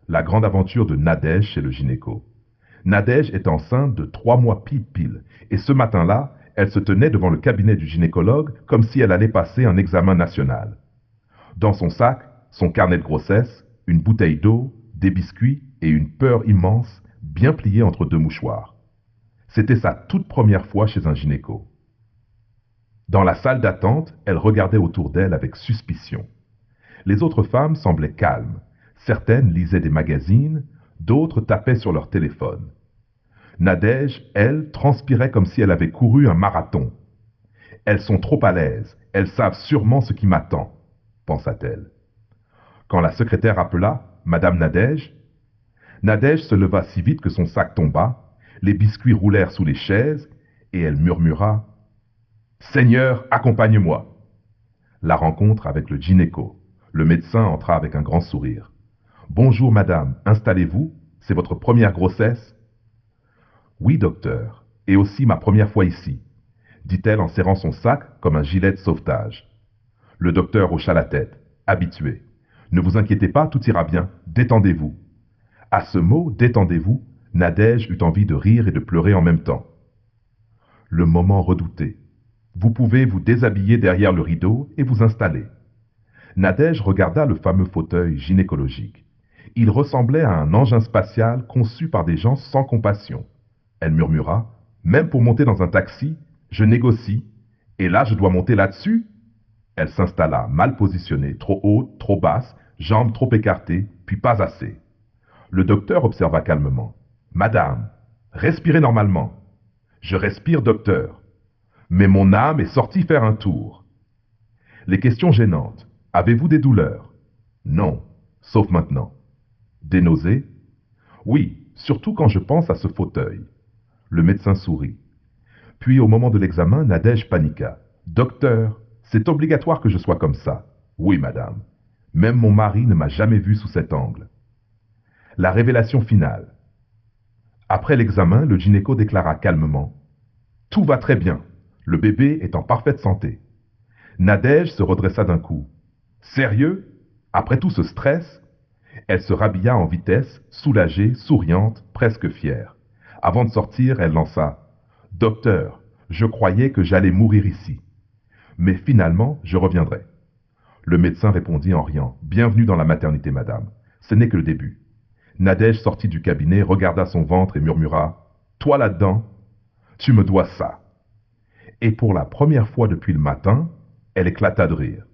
La grande aventure de Nadège chez le gynéco. Nadège est enceinte de 3 mois pile, et ce matin-là, elle se tenait devant le cabinet du gynécologue comme si elle allait passer un examen national. Dans son sac, son carnet de grossesse, une bouteille d'eau, des biscuits et une peur immense, bien pliée entre deux mouchoirs. C'était sa toute première fois chez un gynéco. Dans la salle d'attente, elle regardait autour d'elle avec suspicion. Les autres femmes semblaient calmes. Certaines lisaient des magazines, d'autres tapaient sur leur téléphone. Nadège, elle, transpirait comme si elle avait couru un marathon. Elles sont trop à l'aise, elles savent sûrement ce qui m'attend, pensa-t-elle. Quand la secrétaire appela Madame Nadège, Nadège se leva si vite que son sac tomba, les biscuits roulèrent sous les chaises, et elle murmura Seigneur, accompagne-moi. La rencontre avec le gynéco. Le médecin entra avec un grand sourire. Bonjour madame, installez-vous, c'est votre première grossesse? Oui, docteur, et aussi ma première fois ici, dit-elle en serrant son sac comme un gilet de sauvetage. Le docteur hocha la tête, habitué. Ne vous inquiétez pas, tout ira bien, détendez-vous. À ce mot, détendez-vous, Nadège eut envie de rire et de pleurer en même temps. Le moment redouté. Vous pouvez vous déshabiller derrière le rideau et vous installer. Nadège regarda le fameux fauteuil gynécologique. Il ressemblait à un engin spatial conçu par des gens sans compassion. Elle murmura, même pour monter dans un taxi, je négocie, et là je dois monter là-dessus? Elle s'installa, mal positionnée, trop haute, trop basse, jambes trop écartées, puis pas assez. Le docteur observa calmement. Madame, respirez normalement. Je respire, docteur. Mais mon âme est sortie faire un tour. Les questions gênantes. Avez-vous des douleurs? Non, sauf maintenant. Des nausées? Oui, surtout quand je pense à ce fauteuil. Le médecin sourit. Puis au moment de l'examen, Nadège paniqua. Docteur, c'est obligatoire que je sois comme ça. Oui, madame. Même mon mari ne m'a jamais vu sous cet angle. La révélation finale. Après l'examen, le gynéco déclara calmement. Tout va très bien. Le bébé est en parfaite santé. Nadège se redressa d'un coup. Sérieux? Après tout ce stress? Elle se rhabilla en vitesse, soulagée, souriante, presque fière. Avant de sortir, elle lança Docteur, je croyais que j'allais mourir ici. Mais finalement, je reviendrai. Le médecin répondit en riant Bienvenue dans la maternité, madame. Ce n'est que le début. Nadège sortit du cabinet, regarda son ventre et murmura Toi là-dedans, tu me dois ça. Et pour la première fois depuis le matin, elle éclata de rire.